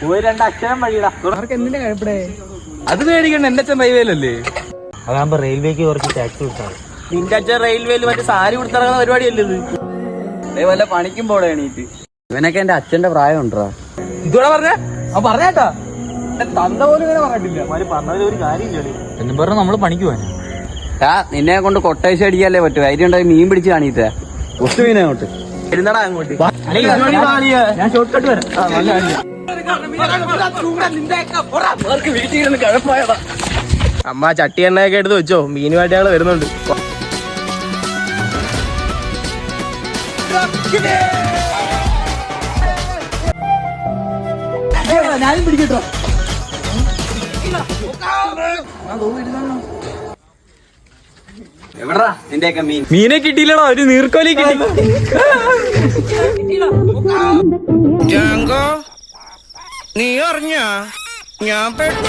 പോയി 2 അക്ഷരം വഴിയിടാ. എന്തിനാ കഴിപ്പടേ? അത് പേടിക്കണ്ട, എന്റെ അച്ഛൻ റെയിൽവേയിലല്ലേ. അതാകുമ്പോ റെയിൽവേക്ക് കുറച്ച് ടാക്സ് കൊടുത്താൽ. നിന്റെ അച്ഛൻ റെയിൽവേയിൽ മറ്റേ സാരി കൊടുത്തിറങ്ങുന്ന പരിപാടിയല്ലേ ഇത്. അതേപോലെ പണിക്കും പോടെ എണീറ്റ്. ഇവനൊക്കെ എന്റെ അച്ഛന്റെ പ്രായം ഉണ്ടാ. ഇതോടെ പറഞ്ഞ പറഞ്ഞേട്ടാ തന്ത പോലും ഇങ്ങനെ പറഞ്ഞിട്ടില്ല. പറഞ്ഞതിൽ ഒരു കാര്യമില്ല. എന്നും പറഞ്ഞ നമ്മള് പണിക്ക് പോവാൻ. നിന്നെ കൊണ്ട് കൊട്ടേഷൻ അടിക്കാല്ലേ പറ്റും. ധൈര്യം ഉണ്ടായി മീൻ പിടിച്ച് കാണിട്ടേ ഒത്തു മീനെ അങ്ങോട്ട് ഇരുന്നടാ അങ്ങോട്ട്. ഞാൻ ഷോർട്ട് കട്ട് വരാം. അമ്മ ചട്ടി എണ്ണയൊക്കെ എടുത്ത് വെച്ചോ, മീനുമായിട്ട് ഞങ്ങള് വരുന്നുണ്ട്. ഞാനും പിടിക്കട്ടോ. എവിടാ നിന്റെയൊക്കെ മീൻ? മീനെ കിട്ടിയില്ലടാ, ഒരു നീർക്കോലി കിട്ടി. നീ അറിഞ്ഞ ഞാൻ പെട്ടു